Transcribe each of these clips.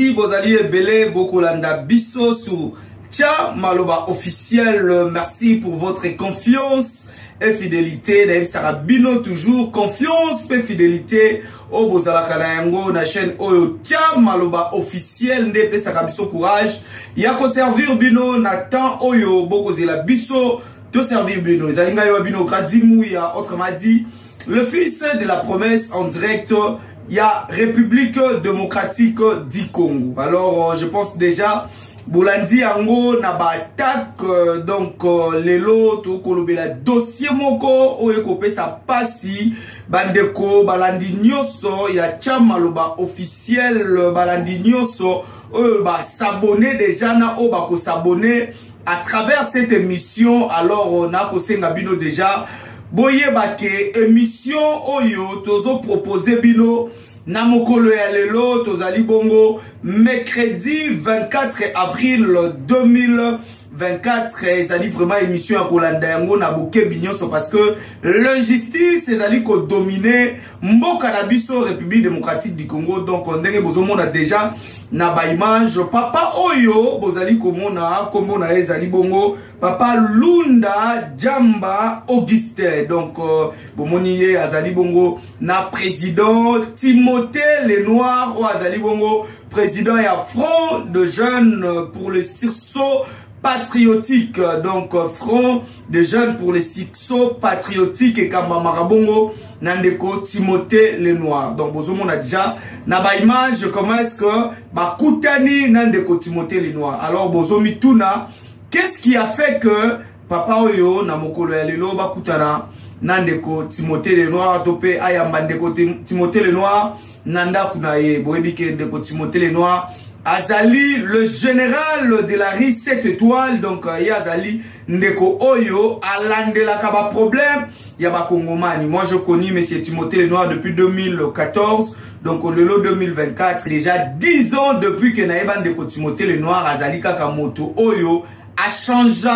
merci Bozali Ebele Bokolanda Bisso sur Tcha Maloba officiel. Merci pour votre confiance et fidélité. D'ailleurs, Sarabino toujours confiance et fidélité. Au Bozala Kanayango, na chaîne Oyo Tcha Maloba officiel. Ndepe Sarabiso courage. Yako servir Bino Nathan Oyo Bokozela Bisso. To servir Bino. Zalinga Yo Bino Gradimouya. Autrement dit, le fils de la promesse en direct. Il y a République démocratique du Congo. Alors, je pense déjà, Bolandi Ango na ba attaque, donc les lots, kolobela dossier moko, oyekope sa passi, bandeko, balandi nyoso, il y a Tcha Maloba officiel, balandi nyoso, ba s'abonner déjà, na ba ko s'abonner à travers cette émission. Alors, on a ko senga bino déjà. Boye bake émission oyo tozo proposer bino na mokolo ya lelo tozali bongo mercredi 24 avril 2024 ezali vraiment émission ya kolanda yango na boke binyonso parce que l'injustice ezali ko dominer mboka na biso République démocratique du Congo. Donc ndenge bozomona déjà na ba image papa oyo bozali komona komona ezali bongo papa Lunda Jamba Augustin. Donc bomoniye azali bongo na président Timothée Lenoir ou azali bongo président ya front de jeunes pour le sursaut patriotique. Donc front de jeunes pour le sursaut patriotique et Kamba Marabongo Nandeko Timothée Lenoir. Donc bozomo na déjà na ba image comment est-ce que ba kutani Nandeko Timothée Lenoir. Alors bozomi tuna qu'est-ce qui a fait que papa oyo na mokolo ya lelo ba kutana Nandeko Timothée Lenoir topé ayamba ndeko Timothée Lenoir nanda kunaye boyebike ndeko Timothée Lenoir azali le général de la rue 7 étoiles. Donc yazali ndeko oyo alandela kaba problème ya ba kongomani. Moi je connais monsieur Timothée Lenoir depuis 2014. Donc au lelo 2024 déjà 10 ans depuis que naeba ndeko Timothée Lenoir azali kaka moto oyo a changé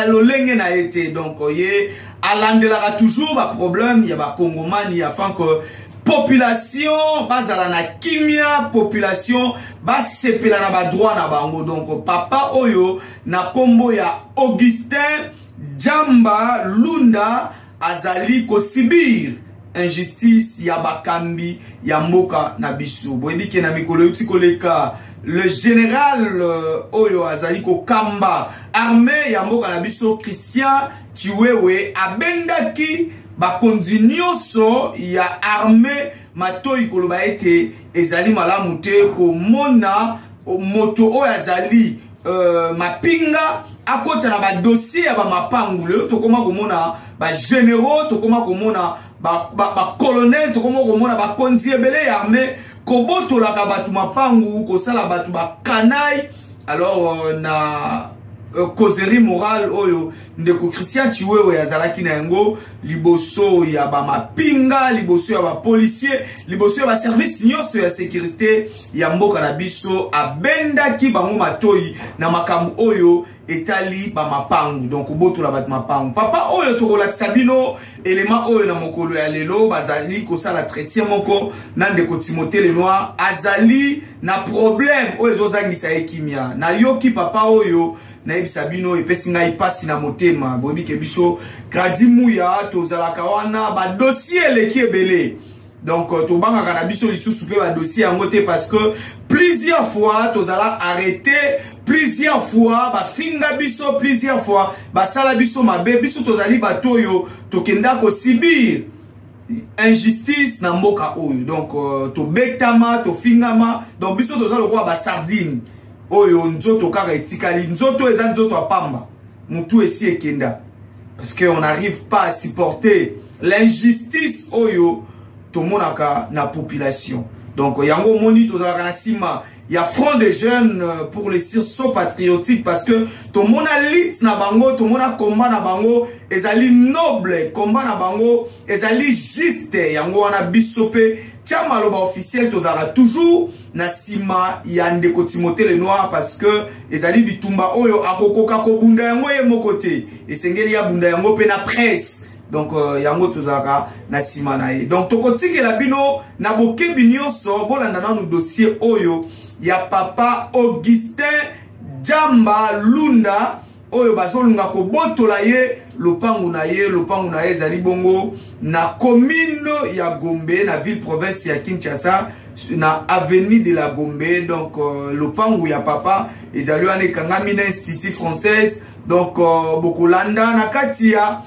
lolenge na été. Donc oye alandela toujours ba problème ya ba kongomani afin que population bazala na kimia, population basepela na ba droit na bango. Donc papa oyo na kombo ya Augustin Jamba Lunda azali ko sibir injustice ya bakambi ya mboka na biso. Boyebike na mikolo yuti koleka le général oyo azali ko kamba armée ya mboka na biso Christian Chiwewe abendaki bakonzi nyonso ya armée matoi koloba ete ezali malamu te komona moto oyo azali mapinga akota na ba dossier ya ba mapangu. Lelo tokoma komona ba généraux, tokoma komona ba colonel, tokoma komona ba konzi ebele ya armée kobotola ka batu mapangu kosala batu ba kanai. Alors na causerie morale oyo ndeko Christian Chiwewe yazalaki na yango liboso ya ba mapinga, liboso ya ba policier, liboso ya ba service nyonso ya sécurité ya mboka na biso abendaki bango matoi na makambo oyo etali ba mapangu. Donc botola ba mapangu papa oyo tokolakisa bino élément oyo na mokolo ya lelo bazali kosala traité moko na ndeko Timothée Lenoir azali na problème oyo ezozangisa ekimia na yoki papa oyo na ebisa bino epesi ngai pasi na motema boyebike biso Gradimouya tozalaka wana ba dossier leki ebele. Donc tobangaka na biso lisusu pe ba dossier yango te parce que plusieurs fois tozala arrêté, plusieurs fois ba finga biso, plusieurs fois ba sala biso mabe biso tozali batoyo tokenda ko sibir injustice na mboka oyo. Donc to betama to fingama donc biso tozala ko ba sardine oyo nzoto kaka etikali nzoto eza nzoto apamba mutu esi ekenda parce que on n'arrive pas à supporter l'injustice oyo tomonaka na population. Donc yango moni tozalaka na sima ya front des jeunes pour le sursaut patriotique parce que tomona lit na bango, tomona combat na bango ezali noble, combat na bango ezali juste. Yango wana bisope Tcha Maloba officiel tozara toujours na sima ya ndeko Timothée Lenoir parce que ezali bitumba oyo akokoka ko bunda yango ye mokote esengeli ya bunda yango pe na presse. Donc yango tozara na sima na ye. Donc tokotikela bino na bokebi nyonso bolanda na dossier oyo ya papa Augustin Jamba Lunda oyo bazolunga ko botola ye lopangu na ye zali bongo na commune ya Gombe na ville province ya Kinshasa na avenue de la Gombe. Donc lopangu ya papa ezali wana ekangami na institut française. Donc bokolanda na kati ya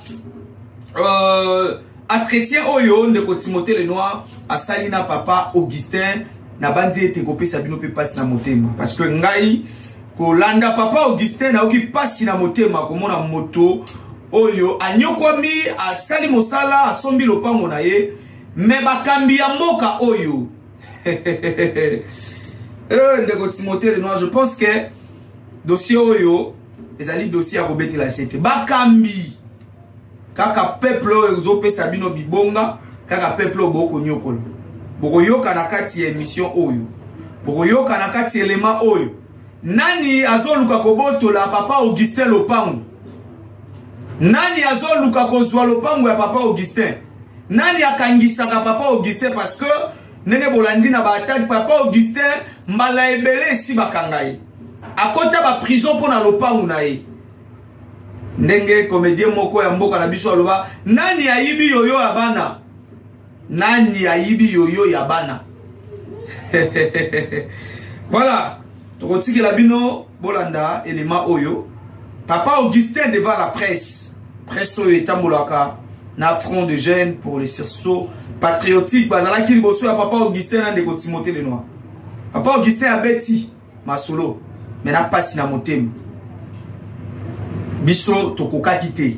entretien oyo ndeko Timothée Lenoir asali na papa Augustin na bandi ete kopesa bino pe pasi na motema parce que ngai kolanda papa Augustin na oki pasi na motema komona moto oyo anyokwami asali mosala asombi lopango na ye me bakambi ya mboka oyo ndeko Timothée Lenoir, je pense que dossier oyo ezali dossier ya kobeti la sete bakambi kaka peuple oyo ezopesa bino bibonga kaka peuple oyo boko nyokola boko yoka na kati ya émission oyo boko yoka na kati ya elema oyo nani azoluka kobotola papa Augustin lopango, nani azoluka kozwa lopango ya papa Augustin, nani akangisaka papa Augustin parce que nene bolandi na baataki papa Augustin mbala ebele si bakangai akota ba prison pona lopango na ye ndenge comédien moko ya mboka na biso aloba nani ayibi yoyo ya bana, nani ayibi yoyo ya bana. Voilà, tokotiki la bino bolanda elema oyo papa Augustin devant la presse oyo etambolaka na front de jeunes pour les sursauts patriotiques bazalaki liboso ya papa Augustin na ndeko Timothée Lenoir. Papa Augustin abeti masolo mais na pasi na motema biso tokokaki te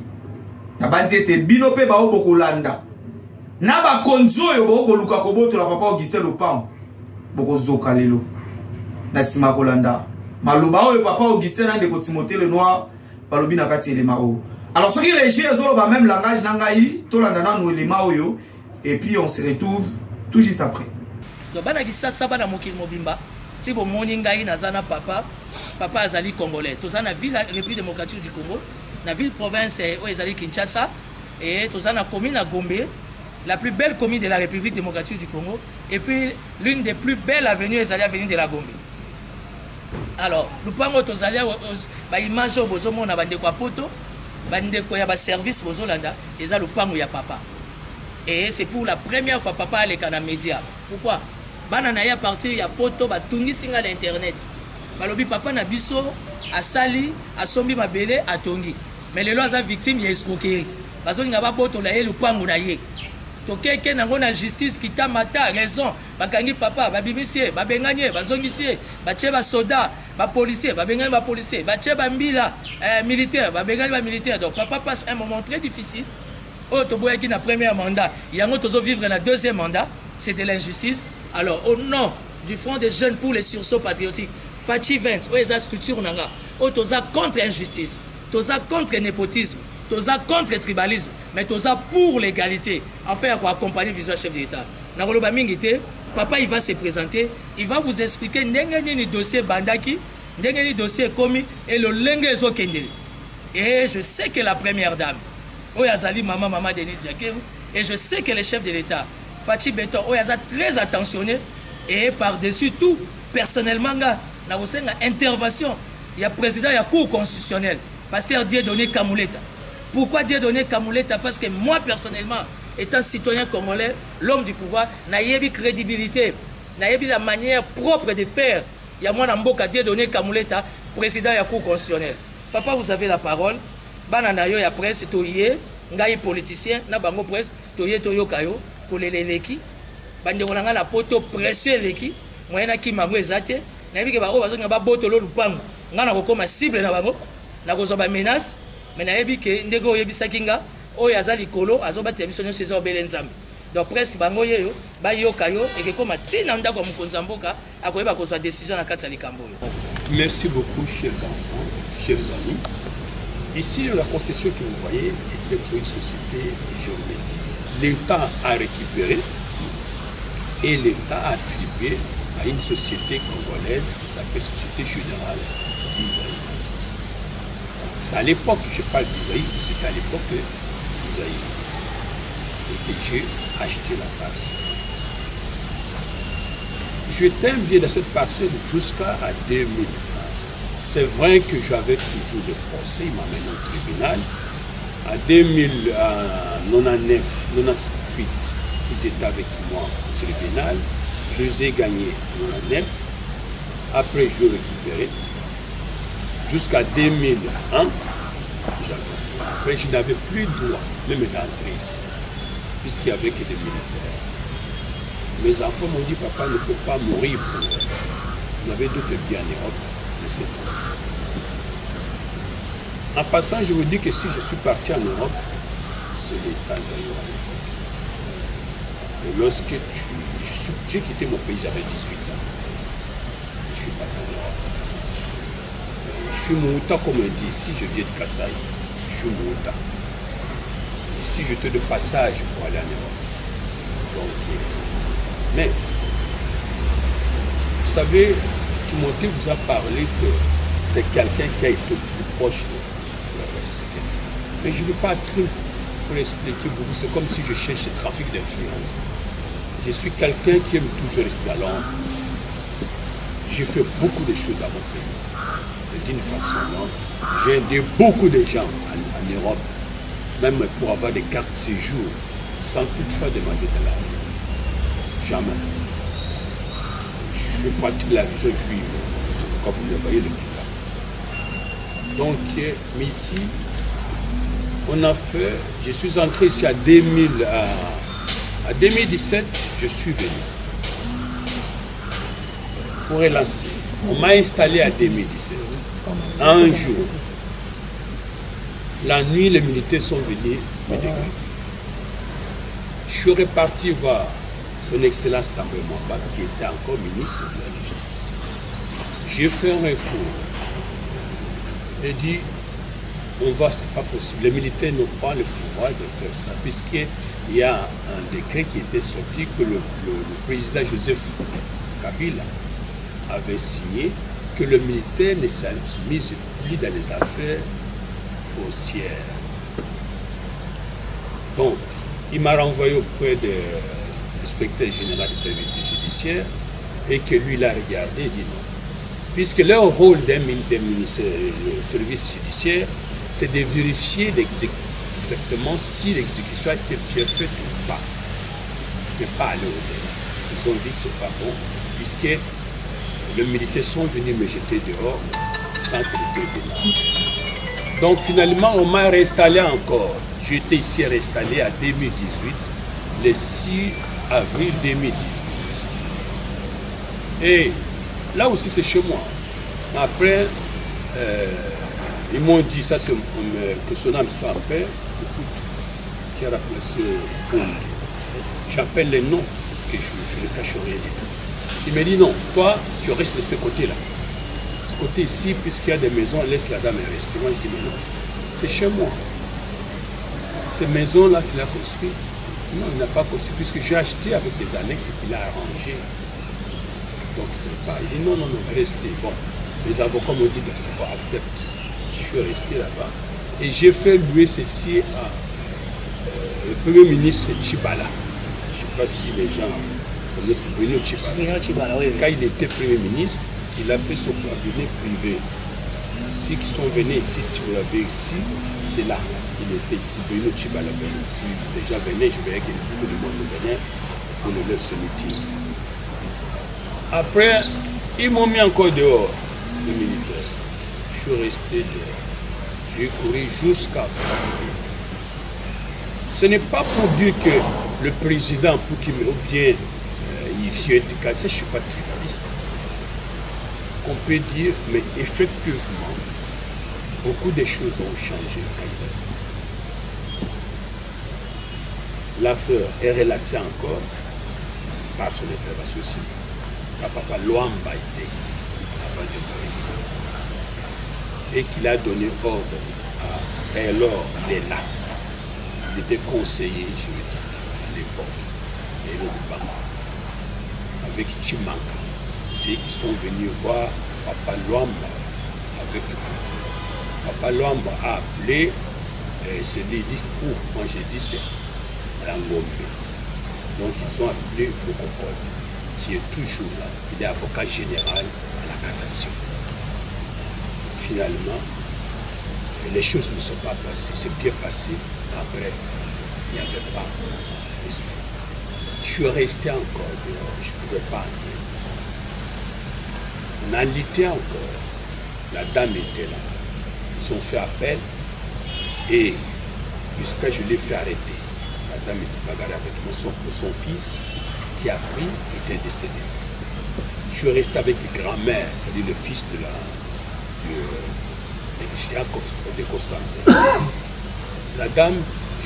na bandi ete bino pe bao bokolanda na bakonzi oyo bokoluka kobotola papa Augustin lopango bokozoka lelo na sima kolanda maloba oyo papa Augustin na ndeko Timothée Lenoir balobi na kati elema oyo. Alors ce qui régit ezoloba même langage nangai tolanda nanu elema oyo et puis on se retrouve tout juste après. Donc bana kisasa bana mokili mobimba ti bo moni ngai nazana papa azali congolais tozana ville République démocratique du Congo na ville province oyo ezali Kinshasa et tozana commune à Gombe, la plus belle commune de la République démocratique du Congo et puis l'une des plus belles avenues ezali avenue de la Gombe. Alors lupango tozali ba image au bozo mona bande kwa poto bande ko ya ba service bozolanda eza lupango ya papa. Et c'est pour la première fois papa ale kana média. Pourquoi? Bana na ya partir ya poto batungi singa na internet. Balobi papa na biso asali asombi mabele atongi. Mais lelo aza victime ya escroquerie. Bazonga ba boto la ye lupango na ye. Tokeke nango na justice kita mata raison bakangi papa babimisie babenganye bazongisie batie ba soda ba policier babenganye ba policier batie ba mbila militaire babenganye ba militaire. Donc papa passe un moment très difficile. Oh toboyaki na premier mandat yango tozo vivre na deuxième mandat, c'est de l'injustice. Alors au nom du Front des jeunes pour les sursauts patriotiques Fachi 20 o eza structure nanga o toza contre injustice, toza contre népotisme, toza contre tribalisme, mais toza pour l'égalité. Enfin, pour accompagner le chef de l'État. Nakoloba mingite, papa il va se présenter, il va vous expliquer ndenge dossier bandaki, ndenge dossier commis et le lenge ezo kendele. Et je sais que la première dame, Oyazali maman Denise Yakeru, et je sais que le chef de l'État, Fachi Beton, Oyaza très attentionné et par-dessus tout, personnellement, na une intervention, il y a président, il y a cour constitutionnelle, pasteur Dieudonné Kamouleta. Pourquoi Dieudonné Kamouleta? Parce que moi personnellement, étant citoyen congolais, l'homme du pouvoir, n'a pas crédibilité, n'a pas la manière propre de faire. Il y a moi Namboka Dieudonné Kamouleta, président de la cour constitutionnelle. Papa, vous avez la parole. Bananayo ya presse toyé, ngai politicien, na bango presse, toyé toyo kayo, kolele leki. Bande konanga na poto précieux leki, moyena ki mango ezate, na yebike ba o bazonga ba botolo lupango. Ngana kokoma cible na bango, na kozo ba menace, mais na yebike ndeko yebisaki nga, o yaza likolo, azoba télévision César Belenzambe. Donc presse bango yeyo, ba yoka yo et que comme tina ndako mukonza mboka, akoyeba kozwa décision na kati ya likambo yo. Merci beaucoup chers enfants, chers amis. Ici, la concession que vous voyez était pour une société géométrique. L'État a récupéré et l'État a attribué à une société congolaise qui s'appelle Société Générale d'Isaïe. C'est à l'époque, je parle d'Isaïe, c'était à l'époque d'Isaïe. Et que Dieu a acheté la place. J'étais bien dans cette parcelle jusqu'à 2000. C'est vrai que j'avais toujours des procès, il m'amène au tribunal. En 2099, 98, ils étaient avec moi au tribunal. Je les ai gagnés en 99. Après, je récupéré. Jusqu'à 2001, après, je n'avais plus droit même d'entrer ici, puisqu'il n'y avait que des militaires. Mes enfants m'ont dit, papa, il ne faut pas mourir pour eux. Il y avait d'autres biens en Europe, je sais pas. En passant, je vous dis que si je suis parti en Europe, c'est l'État zaïrois. Et lorsque j'ai quitté mon pays, j'avais 18 ans. Je suis parti en Europe. Je suis Mouta, comme on dit ici, je viens de Kassai. Je suis Mouta. Ici, j'étais de passage pour aller en Europe. Donc, mais, vous savez, Timothée vous a parlé que c'est quelqu'un qui a été plus proche de la Tshisekedi. Mais je ne veux pas être pour expliquer beaucoup. C'est comme si je cherchais trafic d'influence. Je suis quelqu'un qui aime toujours rester à l'ombre. J'ai fait beaucoup de choses dans mon pays. D'une façon ou d'une autre. J'ai aidé beaucoup de gens en Europe, même pour avoir des cartes séjour, sans toutefois demander de l'argent. Jamais. Je pratique la religion juive. C'est pourquoi vous me voyez le kitab. Donc, mais ici, on a fait, je suis entré ici à 2017, je suis venu pour relancer. On m'a installé à 2017. Un jour, la nuit, les militaires sont venus me dégagger. Je suis reparti voir son Excellence Tambwe Mwamba, qui était encore ministre de la Justice. J'ai fait un recours. J'ai dit, on va, c'est pas possible. Les militaires n'ont pas le pouvoir de faire ça, puisqu'il y a un décret qui était sorti que le président Joseph Kabila avait signé, que le militaire ne s'immisce plus dans les affaires foncières. Donc, il m'a renvoyé auprès de l'inspecteur général du service judiciaire et que lui l'a regardé et dit non. Puisque leur rôle d'un service judiciaire, c'est de vérifier exactement si l'exécution a été bien faite ou pas. Mais pas aller au-delà. Ils ont dit que ce n'est pas bon, puisque les militaires sont venus me jeter dehors sans que je démarre. Donc finalement, on m'a réinstallé encore. J'étais ici réinstallé à 2018, le 6 avril 2018. Et là aussi, c'est chez moi. Après, ils m'ont dit, ça c'est que son âme soit en paix, qui a remplacé Pond. J'appelle les noms, parce que je ne cache rien du tout. Il m'a dit non, toi, tu restes de ce côté-là. Ce côté ici, puisqu'il y a des maisons, laisse la dame un restaurant. Il dit mais non, c'est chez moi. Ces maisons-là qu'il a construites, non, il n'a pas construit, puisque j'ai acheté avec des annexes qu'il a arrangé. Donc c'est pas. Il dit non, non, non, restez. Bon, les avocats m'ont dit c'est pas accepte. Je suis resté là-bas. Et j'ai fait louer ceci à le Premier ministre Tshibala. Je ne sais pas si les gens connaissent Bruno Tshibala. Oui. Quand il était Premier ministre, il a fait son cabinet privé. Ceux qui sont venus ici, si vous l'avez ici, c'est là. Il était ici, Bruno Tshibala venait ici. Les gens venaient, je voyais que beaucoup de monde venait pour le leur meeting. Après, ils m'ont mis encore dehors, les militaires. Je suis resté dehors. J'ai couru jusqu'à Fatigué. Ce n'est pas pour dire que le président, pour qu'il me ou bien il vient de casser, je ne suis pas tribaliste. On peut dire, mais effectivement, beaucoup de choses ont changé. L'affaire est relâchée encore par son intervention aussi. Papa Luamba était ici avant de mourir. Et qu'il a donné ordre à Taylor Lela. Il était conseiller juridique à l'époque. Et le Bamba. Avec Chimanka. Ceux qui sont venus voir Papa Luamba avec lui. Papa Luamba a appelé, c'est lui dit où? Moi j'ai dit c'est à Ngombe. Donc ils ont appelé le Cocol. qui est toujours là. Il est avocat général à la cassation. Finalement, les choses ne sont pas passées. C'est bien passé. Après, il n'y avait pas de suite. Je suis resté encore dehors. Je ne pouvais pas entrer. On a lutté encore. La dame était là. Ils ont fait appel. Et jusqu'à je l'ai fait arrêter. La dame était bagarrée avec son fils qui a pris, était décédé. Je suis resté avec grand-mère, c'est-à-dire le fils de Constantin. La dame,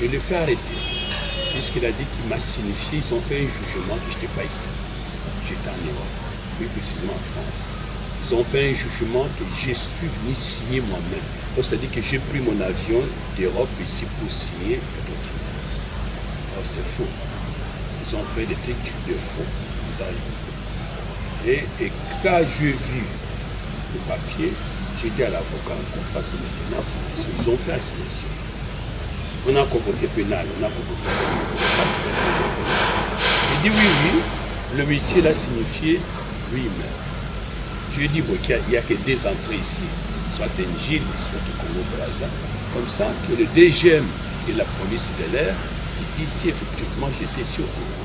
je l'ai fait arrêter, puisqu'il a dit qu'il m'a signifié, ils ont fait un jugement que je n'étais pas ici. J'étais en Europe, plus précisément en France. Ils ont fait un jugement que je suis venu signer moi-même. Donc c'est-à-dire que j'ai pris mon avion d'Europe ici pour signer le document. Alors c'est faux. Ils ont fait des trucs de faux. Ils arrivent faux. Et quand j'ai vu le papier, j'ai dit à l'avocat qu'on fasse maintenant assignation. Ils ont fait assignation. On a convoqué pénal, on a convoqué pénal. Il dit oui, le monsieur l'a signifié lui-même. Je lui ai dit bon, qu'il n'y a que deux entrées ici, soit Ngil, soit au Congo-Brazza. Comme ça, que le DGM et la police de l'air dit si effectivement j'étais sur Congo.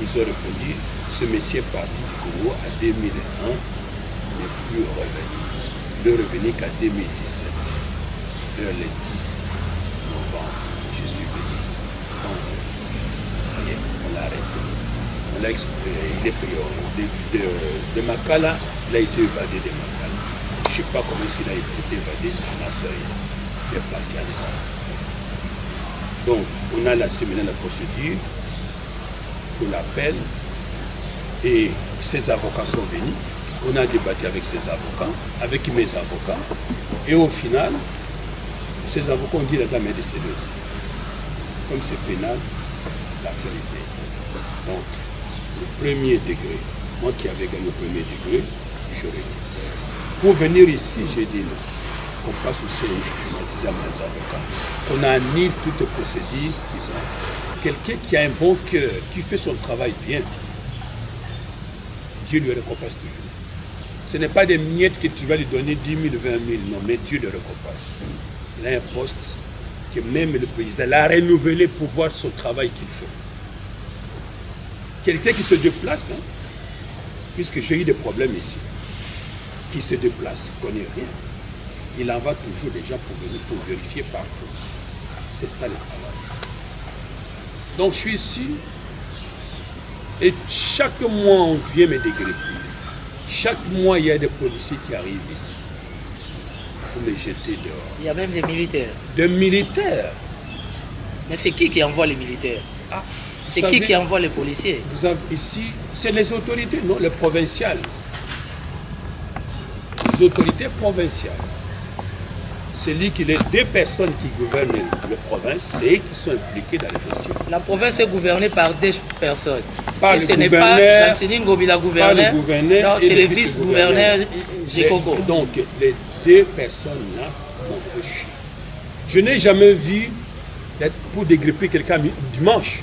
Ils ont répondu, ce monsieur est parti du Congo en 2001, n'est plus revenu. Il est revenu qu'en 2017, vers le 10 novembre, je suis venu ici. On l'a arrêté. On l'a expliqué, il est pris de Makala, il a été évadé de Makala. Je ne sais pas comment est-ce qu'il a été évadé, je n'en sais rien. Il est parti en Europe. Donc, on a lancé maintenant la procédure pour l'appel et ses avocats sont venus. On a débattu avec ses avocats, avec mes avocats, et au final, ces avocats ont dit la dame est décédée aussi. Comme c'est pénal, l'affaire est payée. Donc, au premier degré, moi qui avais gagné au premier degré, j'aurais dit. Pour venir ici, j'ai dit non. Qu'on passe aussi un jugement, disais à mes avocats, qu'on annule toutes les procédures qu'ils ont fait. Quelqu'un qui a un bon cœur, qui fait son travail bien, Dieu lui récompense toujours. Ce n'est pas des miettes que tu vas lui donner 10 000, 20 000, non, mais Dieu le récompense. Il a un poste que même le président l'a renouvelé pour voir son travail qu'il fait. Quelqu'un qui se déplace, hein, puisque j'ai eu des problèmes ici, qui se déplace, ne connaît rien. Il en va toujours déjà pour venir, pour vérifier partout. C'est ça le travail. Donc je suis ici, et chaque mois on vient me dégrépir. Chaque mois il y a des policiers qui arrivent ici pour me jeter dehors. Il y a même des militaires. Des militaires. Mais c'est qui envoie les militaires? Ah, c'est qui envoie les policiers? Vous avez ici, c'est les autorités, non, les provinciales. Les autorités provinciales. C'est lui qui les deux personnes qui gouvernent la province, c'est eux qui sont impliqués dans les dossiers. La province est gouvernée par deux personnes. Par si le ce n'est pas Jantini Ngobi la gouverneur, non, c'est le vice-gouverneur Gekoko. Donc les deux personnes-là m'ont fait chier. Je n'ai jamais vu pour dégrépir quelqu'un dimanche.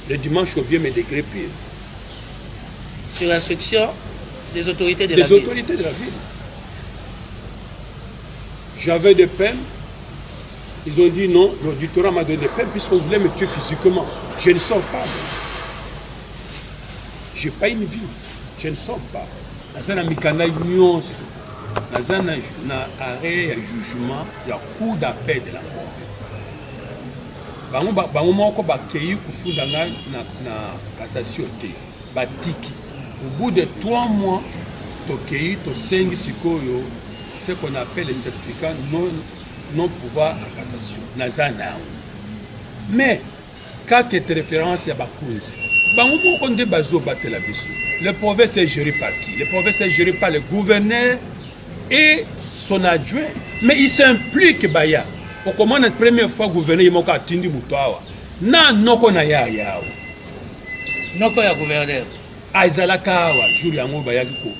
Le dimanche, on vient me dégrépir. Sur instruction des autorités de la ville. Des autorités de la ville. J'avais des peines. Ils ont dit non, l'auditorat m'a donné des peines puisqu'on voulait me tuer physiquement. Je ne sors pas. Je n'ai pas une vie. Je ne sors pas. Dans un mikana nyonso, dans un arrêt, jugement, il y a cours d'appel de la mort. Bango moko bakei kufunda na cassation te. Batiki. Au bout de 3 mois, tokei to sengi sikoyo. Ce qu'on appelle les certificats non-pouvoir à cassation. Mais, quand tu es référence à Bakouz, le province est géré par qui? Le province est géré par le gouverneur et son adjoint. Mais il s'implique, Baya. Au comment la première fois le gouverneur il m'a attendu Moutawa. Noko na ya yao. Noko ya gouverneur. Aizalakawa, Julie Amo Bayako.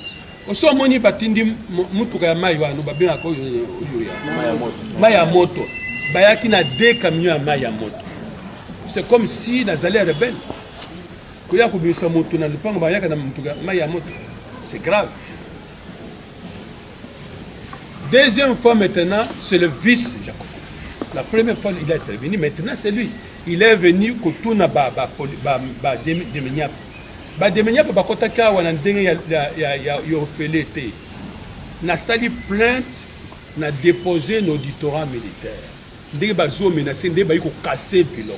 Oso moni batindi mutuka ya mai wana babina ko mai ya moto bayaki na 2 camions ya mai ya moto. C'est comme si nazali rebelle. C'est grave. Deuxième fois maintenant, c'est le vice Jacob. La première fois, il a intervenu, maintenant c'est lui. Il est venu kotuna Demeniap bakotaka wana ndenge ya orphelité. Na sali plainte, na déposé un auditorat militaire. Ndenge bazo menacé, ndenge ba yiko casser biloko.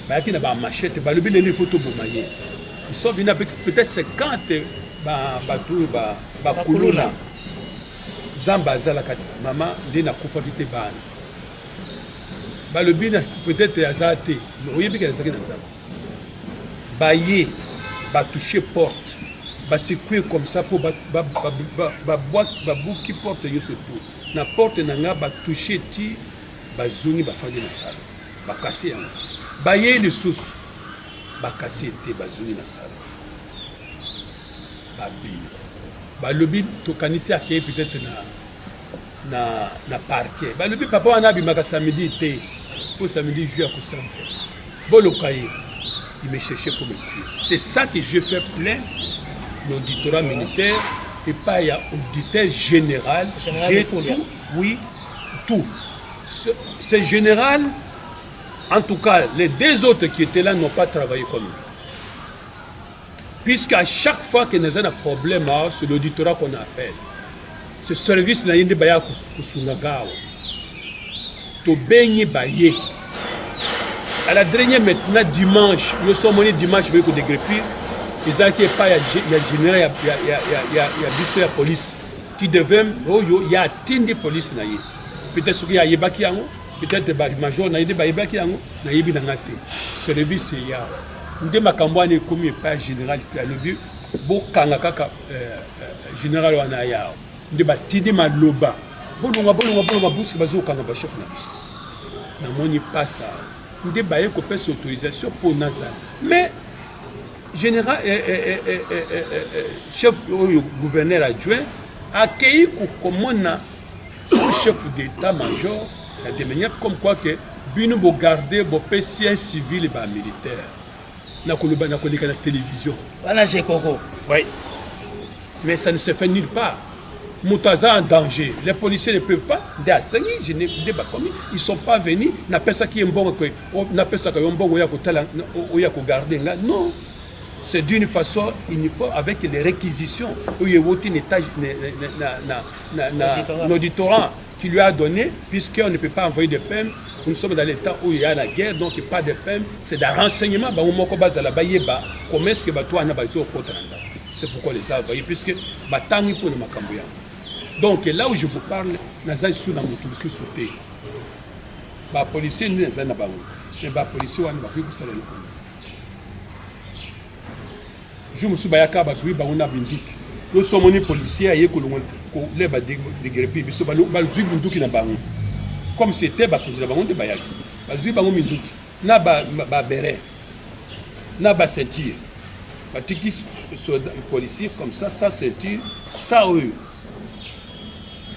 Ba ki na ba machette, ba lobi les photos bomaye. Ils sont venus avec peut-être 50 ba kuluna. Zamba zala kat maman ndenge na kufa vite bana. Ba lobi na peut-être azate, oyebi que les zakina nzamba. Ba ye ba toucher porte, ba secouer comme ça pour ba bouki porte yo surtout. Na porte nanga ba toucher ti ba zongi ba fandi na salle. Ba casser yango. Ba ye le sous ba casser te ba zongi na salle. Ba bi. Ba lobi to kanisi akay peut-être na parquet. Ba lobi papa wana bi maka samedi te. Pour samedi jouer à Koussan. Bolokaye. Il me cherchait pour me tuer. C'est ça que je fais plein l'auditorat militaire et pas il y a auditeur général. J'ai tout, oui, tout. C'est général. En tout cas, les deux autres qui étaient là n'ont pas travaillé comme lui. Puisqu'à chaque fois que nous avons un problème, c'est l'auditorat qu'on appelle. Ce service n'a pas de Kusunagawa. To baigner baillé. À la dernière maintenant dimanche, nous sommes venus dimanche avec des greffiers. Ils ont qu'il pas il y a général, il y a la police qui devait, il y a atteint police na peut-être qu'il y a yebaki yango, peut-être ba major na yeba yebaki yango, na yebi na ngate. Service il y a ndé makambo ne comme pas général qui a le but, bo kanga kaka général wana ya. Ndé ba tindi maloba. Bolonga busi bazo kanga ba chef na biso. Na moni pas ça. Ndé ba yeko pesa autorisation pour Nazan. Mais général chef gouverneur adjoint a accueilli comme chef d'état-major de manière comme quoi que bino bo garder bo PC civil et ba militaire. Na koloba na koleka na télévision. Wana Jekoko. Oui. Mais ça ne se fait nulle part. Moutaza en danger. Les policiers ne peuvent pas. Ils ne sont pas venus. N'a pas ça qui est bon. N'a pas ça qui est bon. Non. C'est d'une façon uniforme avec les réquisitions. Il y a un étage l'auditorat qui lui a donné, puisqu'on ne peut pas envoyer de PEM. Nous sommes dans l'état où il y a la guerre, donc il n'y a pas de PEM. C'est des renseignements. Comment est-ce que tu as un c'est pourquoi les a envoyés, puisque Batangi pour le Makambuya. Donc là où je vous parle, nous avons sous la moto, sous sauté. Les policiers, nous avons pas. Les policiers, nous avons pas. Je me suis dit que nous avons dit nous sommes des policiers et nous avons dégrépé. Comme c'était, nous avons dit que nous avons dit na ba béret, na ba ceinture. Batiki policier comme ça, ça ceinture, ça eux.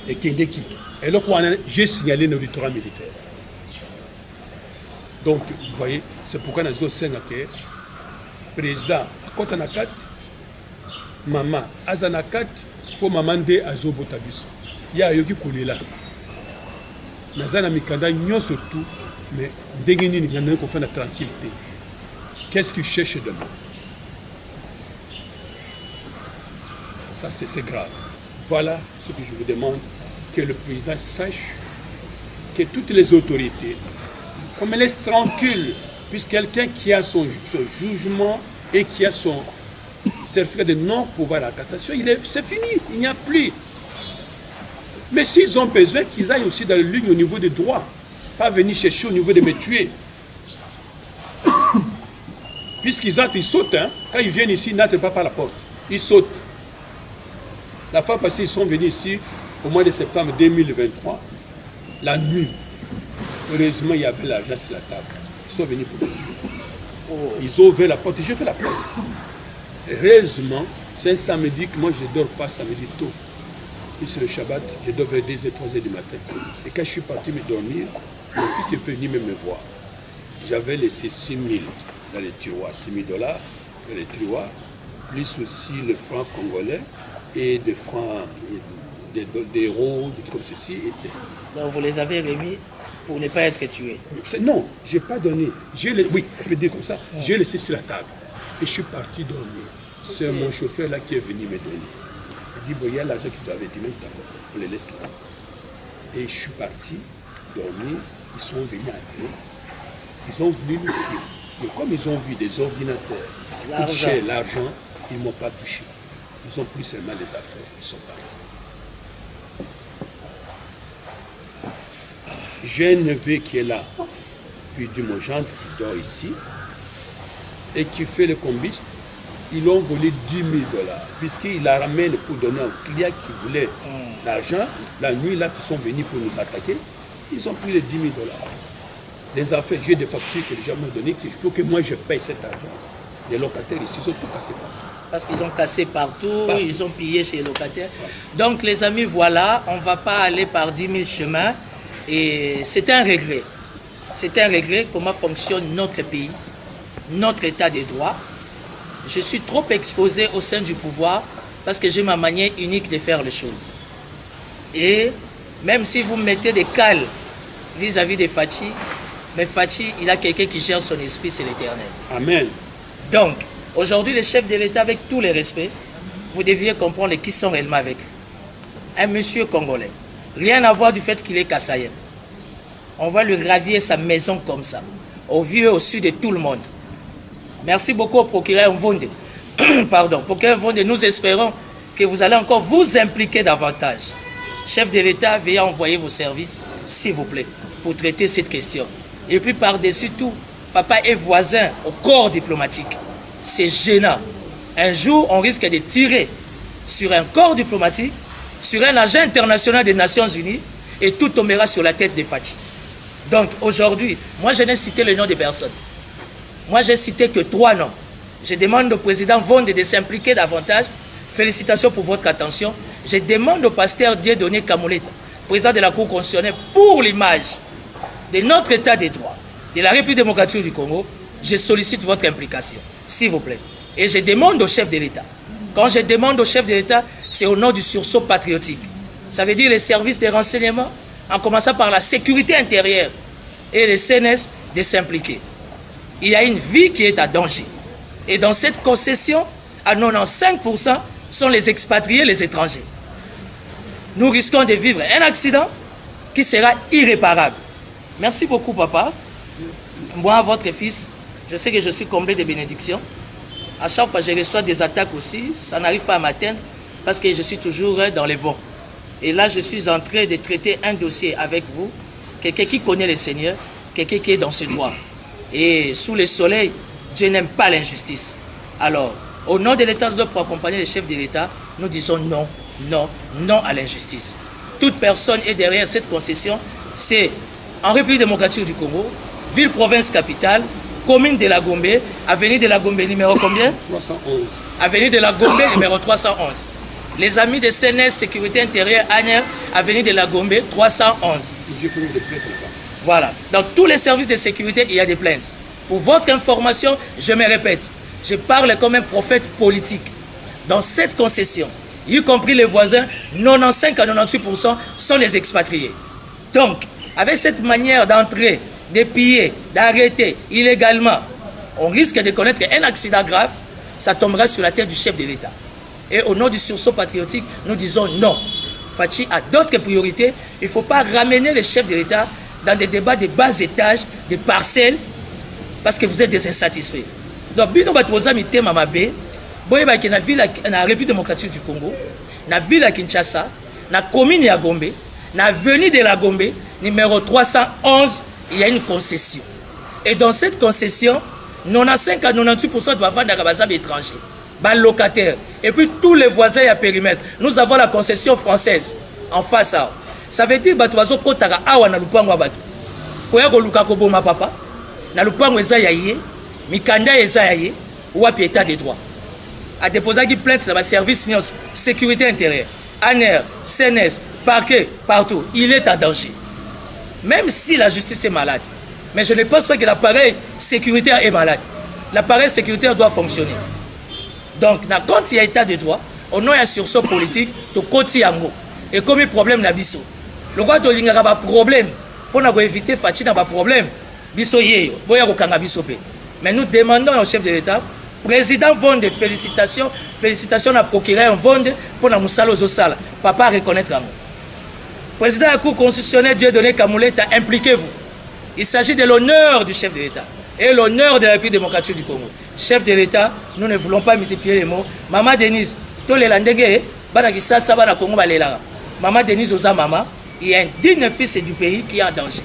Et Kendeki. Et là, j'ai signalé l'auditorat militaire. Donc, vous voyez, c'est pourquoi nous avons dit que le président, quand on a 4, maman, Azana 4, pour maman de Azo Botabis. Il y a Yogi Koulela. Nous avons Mikanda, nous surtout, mais dès que nous avons fait la tranquillité, qu'est-ce qu'ils cherchent de nous? Ça, c'est grave. Voilà ce que je vous demande, que le président sache que toutes les autorités, qu'on me laisse tranquille, puisque quelqu'un qui a son jugement et qui a son certificat de non-pouvoir à la cassation, c'est fini, il n'y a plus. Mais s'ils ont besoin, qu'ils aillent aussi dans la ligne au niveau des droits, pas venir chercher au niveau de me tuer. Puisqu'ils entrent, ils sautent. Hein. Quand ils viennent ici, ils n'entrent pas par la porte. Ils sautent. La fois passée, ils sont venus ici au mois de septembre 2023, la nuit. Heureusement, il y avait l'argent sur la table. Ils sont venus pour me tuer. Ils ont ouvert la porte et j'ai fait la porte. Heureusement, c'est un samedi que moi je ne dors pas samedi tôt. Puis c'est le Shabbat, je dors vers 2h, 3h du matin. Et quand je suis parti me dormir, mon fils est venu me voir. J'avais laissé 6 000 dans les tiroirs, $6 000. les triwa, plus aussi le franc congolais et des francs, des euros, des trucs comme ceci. Donc vous les avez remis pour ne pas être tués? Non, je n'ai pas donné. Oui, on peut dire comme ça. J'ai laissé sur la table. Et je suis parti dormir. C'est mon chauffeur là qui est venu me donner. Il dit, bon, il y a l'argent que tu avais dit, même d'accord, on les laisse là. Et je suis parti dormir. Ils sont venus à terre. Ils ont voulu me tuer. Mais comme ils ont vu des ordinateurs, l'argent, ils ne m'ont pas touché. Ils ont pris seulement les affaires. Ils sont partis. J'ai un neveu qui est là, puis du mon gendre qui dort ici, et qui fait le combiste. Ils ont volé 10 000 $, puisqu'il la ramène pour donner un client qui voulait l'argent. La nuit, là, qui sont venus pour nous attaquer, ils ont pris les 10 000 $. Des affaires, j'ai des factures que les gens m'ont donné, qu'il faut que moi je paye cet argent. Les locataires ici, ils ont tout cassé partout. Parce qu'ils ont cassé partout, ils ont pillé chez les locataires. Donc les amis, voilà, on ne va pas aller par 10 000 chemins. Et c'est un regret. C'est un regret comment fonctionne notre pays, notre état de droit. Je suis trop exposé au sein du pouvoir parce que j'ai ma manière unique de faire les choses. Et même si vous mettez des cales vis-à-vis de Fachi, mais Fachi, il a quelqu'un qui gère son esprit, c'est l'Éternel. Amen. Donc, aujourd'hui, le chef de l'État, avec tous les respects, vous deviez comprendre qui sont réellement avec vous. Un monsieur congolais. Rien à voir du fait qu'il est kassaïen. On va lui ravir sa maison comme ça, au vieux, au sud de tout le monde. Merci beaucoup au procureur Mvonde. Pardon, procureur Mvonde, nous espérons que vous allez encore vous impliquer davantage. Chef de l'État, veuillez envoyer vos services, s'il vous plaît, pour traiter cette question. Et puis par-dessus tout, papa est voisin au corps diplomatique. C'est gênant. Un jour, on risque de tirer sur un corps diplomatique, sur un agent international des Nations Unies, et tout tombera sur la tête de Fachi. Donc aujourd'hui, moi je n'ai cité le nom de personne. Moi j'ai cité que 3 noms. Je demande au président Vonde de s'impliquer davantage. Félicitations pour votre attention. Je demande au pasteur Dieudonné Kamoleta, président de la Cour constitutionnelle, pour l'image de notre état de droit, de la République démocratique du Congo, je sollicite votre implication, s'il vous plaît. Et je demande au chef de l'État. Quand je demande au chef de l'État, c'est au nom du sursaut patriotique. Ça veut dire les services de renseignement, en commençant par la sécurité intérieure et les CNS, de s'impliquer. Il y a une vie qui est à danger. Et dans cette concession, à 95% sont les expatriés, les étrangers. Nous risquons de vivre un accident qui sera irréparable. Merci beaucoup, papa. Moi, votre fils, je sais que je suis comblé de bénédictions. À chaque fois, je reçois des attaques aussi. Ça n'arrive pas à m'atteindre parce que je suis toujours dans les bons. Et là, je suis en train de traiter un dossier avec vous. Quelqu'un qui connaît le Seigneur, quelqu'un qui est dans ce droit. Et sous le soleil, Dieu n'aime pas l'injustice. Alors, au nom de l'État, pour accompagner les chefs de l'État, nous disons non, non, non à l'injustice. Toute personne est derrière cette concession. C'est en République démocratique du Congo, ville, province, capitale, commune de la Gombe, avenue de la Gombe, numéro combien? 311. Avenue de la Gombe, numéro 311. Les amis de CNS, sécurité intérieure, Agner, avenue de la Gombe, 311. J'ai fait des plaintes là-bas. Voilà. Dans tous les services de sécurité, il y a des plaintes. Pour votre information, je me répète, je parle comme un prophète politique. Dans cette concession, y compris les voisins, 95 à 98% sont les expatriés. Donc, avec cette manière d'entrer, de piller, d'arrêter illégalement, on risque de connaître un accident grave, ça tombera sur la tête du chef de l'État. Et au nom du sursaut patriotique, nous disons non. Fachi a d'autres priorités. Il ne faut pas ramener le chef de l'État dans des débats de bas étages, des parcelles, parce que vous êtes des insatisfaits. Donc, bino batoza mitema mabe, boye ba na ville na République démocratique du Congo, na ville à Kinshasa, na commune ya Gombe, na avenue de la Gombe, numéro 311, il y a une concession. Et dans cette concession, 95 à 98% doivent vendre à des étrangers, des locataires. Et puis tous les voisins à périmètre. Nous avons la concession française en face à eux. Ça veut dire que les kotaka awa na lupango abatu. Koya ko luka ko boma papa. Na lupango eza yaye, mikanda eza yaye, ou api état de droit. A déposer qui plainte dans le service sécurité intérieure, ANER, CNS, parquet, partout. Il est en danger. Même si la justice est malade. Mais je ne pense pas que l'appareil sécuritaire est malade. l'appareil sécuritaire doit fonctionner. Donc, quand il y a état de droit, on a un sursaut politique, de côté yango. Et comme il y a problème na biso, le roi de l'ingara a un problème, pour éviter Fachi n'a pas problème, biso yeyo, boya kokanga biso pe. Mais nous demandons au chef de l'État, président Vonde, félicitations à procureur Vonde pour la Moussalo Zosala. Papa reconnaître yango. Président de la Cour constitutionnelle, Dieudonné Kamuleta, impliquez-vous. Il s'agit de l'honneur du chef de l'État et l'honneur de la République démocratique du Congo. Chef de l'État, nous ne voulons pas multiplier les mots. Maman Denise, tous les Landais, Congo, Maman Denise Oza Mama, il y a un digne fils du pays qui est en danger.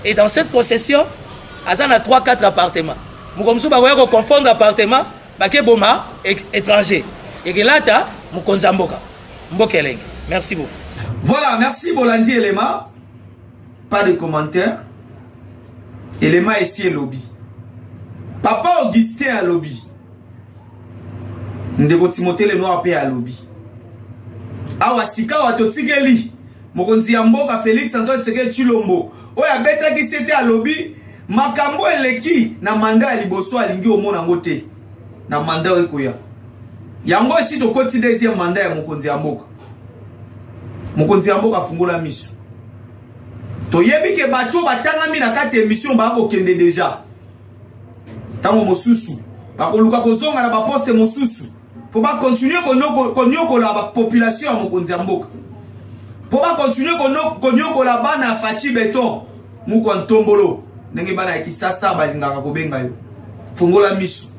Et dans cette concession, Azan a 3-4 appartements. Nous avons confondre appartements, Boma étranger. Et que là, nous Konzamboka. Merci beaucoup. Voilà, merci Bolandi Elema. Pas de commentaires. Elema ici est lobby. Papa Augustin à lobby. Ndeko Timothée le noir à lobby. Awa sika wa totigeli. Mokonzi ya mboka Félix Antoine Tshisekedi Tshilombo. Oya beta ki c'était à lobby. Makambo eleki na mandat ya liboso alingi omona ngote. Na mandat ekoya. Yango si to koti deuxième mandat ya mokonzi ya mboka. Mokonzi ya mboka fungola miso. Toyebi ke bato batangami na kati émission ba ko kende déjà. Tango mosusu ba koluka kozonga na ba poste mosusu. Pour pas continuer konyo la population ya mokonzi ya mboka. Pour pas continuer konyo la bana Fachi Beton muko ntombolo. Ndenge bana ya Kisasa balingaka kobenga yo. Fungola miso.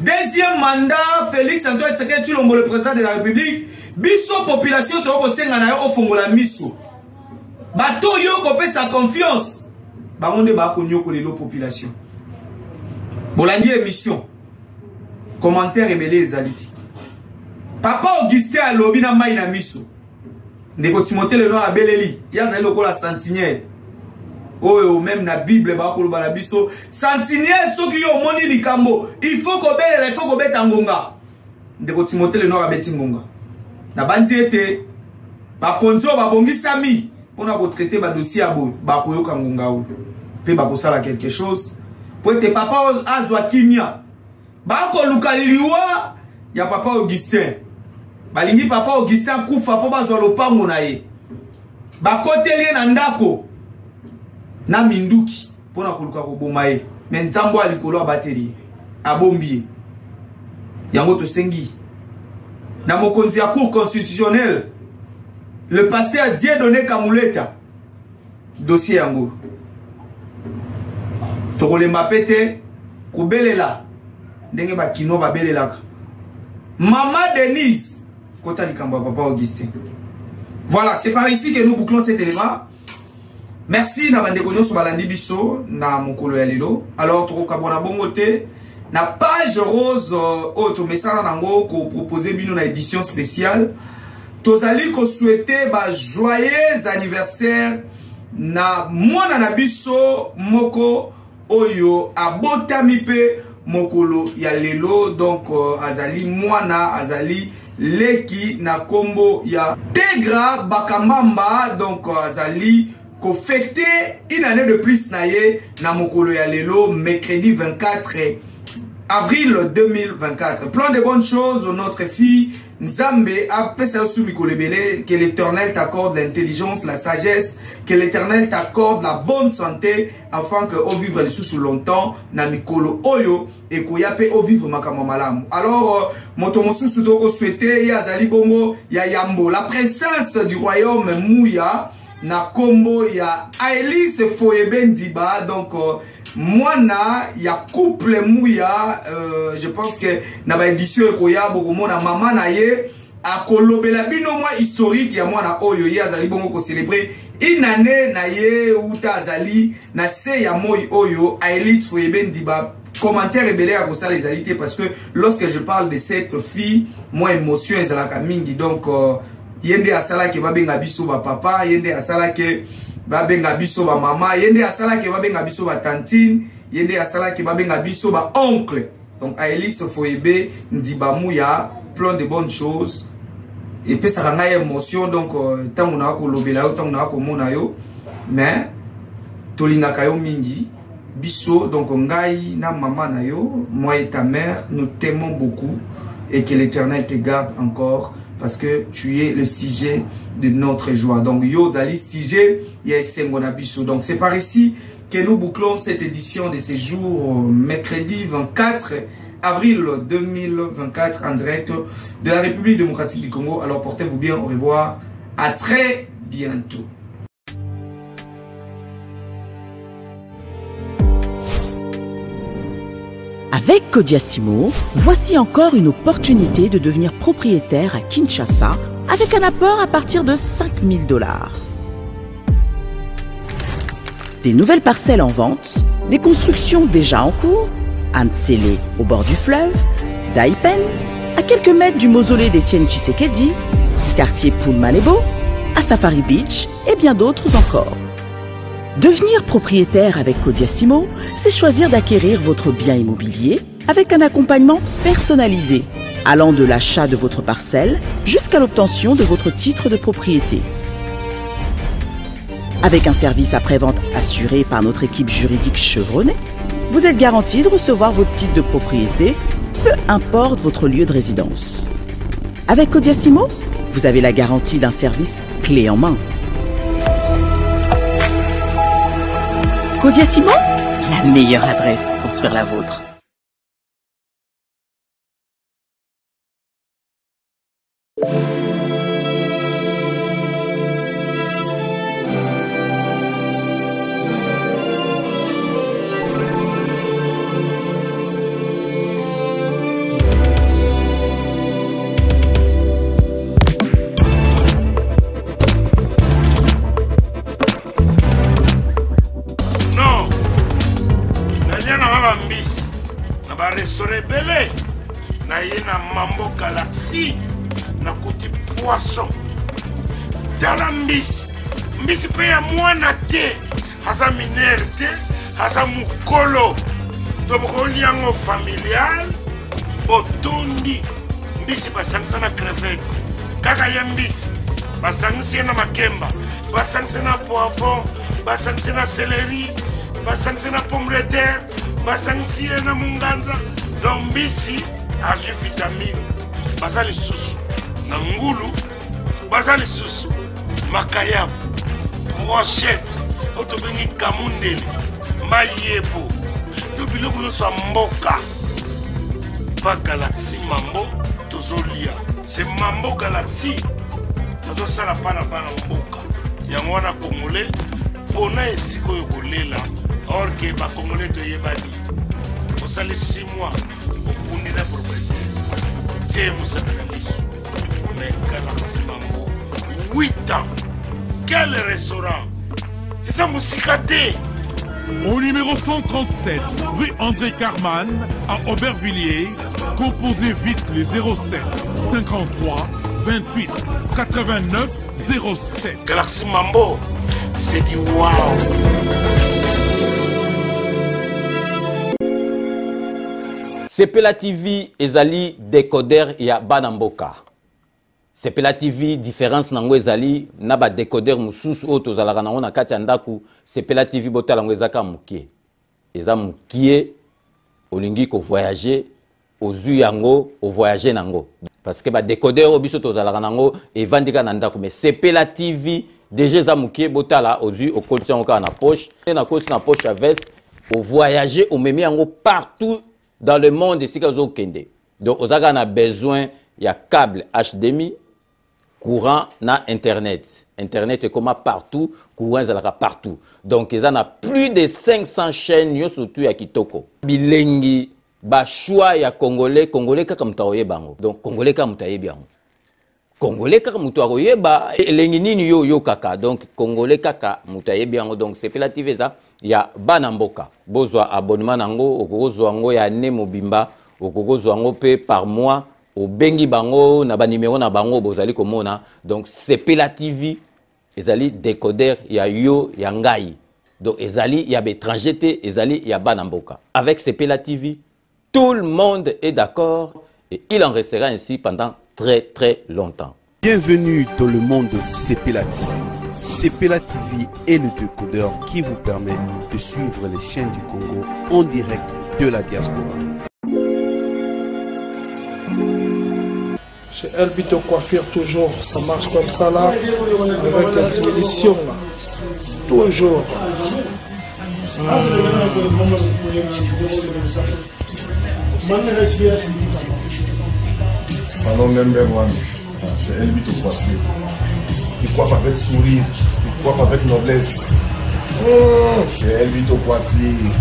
Deuxième mandat Félix Antoine Tshisekedi Tshilombo le président de la République. Biso population to ko senga na yo ofungola miso. Bato yo kopé sa confiance. Bangonde ba ko nyoko lelo population. Bolandi émission. Commentaire rebelle ezaliti. Papa Augustin a lobby na mai na miso. Ndeko Timothée le noir abeleli. Ya zali lokola sentinelle. Oh même na Bible ba ko loba na biso. Sentinelle soki yo moni likambo. Il faut ko belela, il faut ko beta ngonga. Ndeko Timothée le noir abeti ngonga. Na bandi ete ba konzo ba bongisami. On a retraité ba dossier à bout, ba koyoka ngonga ou. Pe ba kosala quelque chose. Pour te papa azwa kimia. Ba ko lukaliliwa ya papa Augustin. Balingi papa Augustin kufa po bazwa lopango na ye. Ba kotelie na ndako na minduki pona koluka ko boma ye. Mais nzambo alikolo abateli. Abombi. Yango to sengi. Na mokonzi ya cour constitutionnelle. Le pasteur Dieudonné Kamuleta. Dossier yango. Tokolemba pete kubelela. Ndenge ba kino ba belelaka. Maman Denise kota likambo papa Augustin. Voilà, c'est par ici que nous bouclons cet élément. Merci na bandeko nyoso balandi biso na mokolo ya lelo. Alors tokokabona bongote na page rose auto message nango ko proposer bino na édition spéciale. Tozali ko souhaiter ba joyeux anniversaire na mwana na biso moko oyo abotami pe mokolo ya lelo. Donc azali mwana azali leki na kombo ya Tegra Bakamamba. Donc azali ko fêter une année de plus na ye na mokolo ya lelo mercredi 24 avril 2024. Plein de bonnes choses notre fille Nzambe a pesa sumi kolebele. Que l'Éternel t'accorde l'intelligence, la sagesse, que l'Éternel t'accorde la bonne santé afin que au vivre les sous longtemps na mikolo oyo et koyape au vivre makamo malamu. Alors motomosu sutoko souhaiter ya zali bongo ya Yambo la présence du royaume Mouya na kombo ya Aelise Foyebe Ndiba. Donc mwana ya couple Mouya, je pense que na ba édition ekoya bokomona mama na ye akolobela bino mwa historique ya mwana oyo ye azali bongo ko célébrer une année na ye uta azali na se ya moi oyo Aelise Foyebe Ndiba. Commentaire rebelle à ça les alités parce que lorsque je parle de cette fille, moi émotion ezalaka mingi. Donc yende asala ke babenga biso ba papa, yende asala ke babenga biso ba mama, yende asala ke babenga biso ba tantine, yende asala ke babenga biso ba oncle. Donc Aelise Foyebe Ndiba Mouya, plein de bonnes choses. Et puis ça rend émotion. Donc tant on a ko lobela, tant on a ko mona yo, mais tolinga kayo mingi. Bisso, donc ngai na maman na yo, moi et ta mère, nous t'aimons beaucoup et que l'Éternel te garde encore parce que tu es le sujet de notre joie. Donc yo zali sujet yes ngona bisso. Donc c'est par ici que nous bouclons cette édition de ce jour mercredi 24 avril 2024 en direct de la République démocratique du Congo. Alors portez-vous bien, au revoir, à très bientôt. Avec Kodiasimo, voici encore une opportunité de devenir propriétaire à Kinshasa avec un apport à partir de 5 000 $. Des nouvelles parcelles en vente, des constructions déjà en cours, à Ntsele au bord du fleuve, Daipen, à quelques mètres du mausolée d'Étienne Tshisekedi, quartier Poulmalebo, à Safari Beach et bien d'autres encore. Devenir propriétaire avec Kodiasimo, c'est choisir d'acquérir votre bien immobilier avec un accompagnement personnalisé, allant de l'achat de votre parcelle jusqu'à l'obtention de votre titre de propriété. Avec un service après-vente assuré par notre équipe juridique chevronnée, vous êtes garanti de recevoir votre titre de propriété, peu importe votre lieu de résidence. Avec Kodiasimo, vous avez la garantie d'un service clé en main. Kodiasimo, la meilleure adresse pour construire la vôtre. Restaurant belé na yena mambo galaxy na kuti poisson tala mbisi pe ya mwana te hasa minere te hasa mukolo ndoboko liango familial botondi mbisi basangisa na crevette kaka ya mbisi basangisa na makemba basangisa na poivron basangisa na céleri basangisa na pomme de terre basangisi na munganza lombisi azu vitamine bazali susu na ngulu bazali susu makayabu brochette otobengi kamundeli mayebo biloko nyonso ya mboka pa galaxy mambo tozolia c'est mambo galaxy tozosala pana bana mboka yango wana congolais mpona esika oyo kolela or que ba congolais toyebani osali 6 mois okundi na propriétaire tie mosakana liso mais galaxy mambo 8 ans quel restaurant eza mosika te. Au numéro 137, rue André Carman, à Aubervilliers, composez vite les 07 53 28 89 07. Galaxy Mambo, c'est du wow. Sepela TV ezali décodeur ya Banamboka. Sepela TV différence nango ezali na ba décodeur mususu o tozalaka nango na kati ya ndaku. Sepela TV botala ngo ezaka mukie. Eza mukie olingi ko voyager ozu yango o voyager nango. Parce que ba décodeur obiso tozalaka nango evandika na ndaku mais Sepela TV déjà eza mukie botala ozu o kolisa ngo na poche et na kosi na poche à veste o voyager o memi yango partout dans le monde ici que kende. Donc ozaka na besoin ya câble HDMI courant na internet. Internet est comme partout, courant zalaka partout. Donc ils en a plus de 500 chaînes yo surtout ya kitoko. Bilengi ba choix ya congolais kaka mutaoye bango. Donc congolais kaka mutaye bango. Congolais kaka mutaoye ba elengi nini yo kaka. Donc congolais kaka mutaye bango. Donc c'est relative ça ya Banamboka. Bozwa abonnement nango okozwa ngo ya ne mobimba okozwa ngo pe par mois. Au bengi bango na ba numéro na bango bozali komona. Donc Sepela TV ezali décodeur ya yo ya ngai. Donc ezali ya étranger te ezali ya Banamboka. Avec Sepela TV tout le monde est d'accord et il en restera ainsi pendant très longtemps. Bienvenue dans le monde de Sepela TV. Sepela TV est le décodeur qui vous permet de suivre les chaînes du Congo en direct de la diaspora. Chez Elbito Coiffure, toujours, ça marche comme ça là, avec la télévision là. Toujours. Allons même chez Elbito Coiffure. Il coiffe avec sourire, il coiffe avec noblesse. Chez Elbito Coiffure.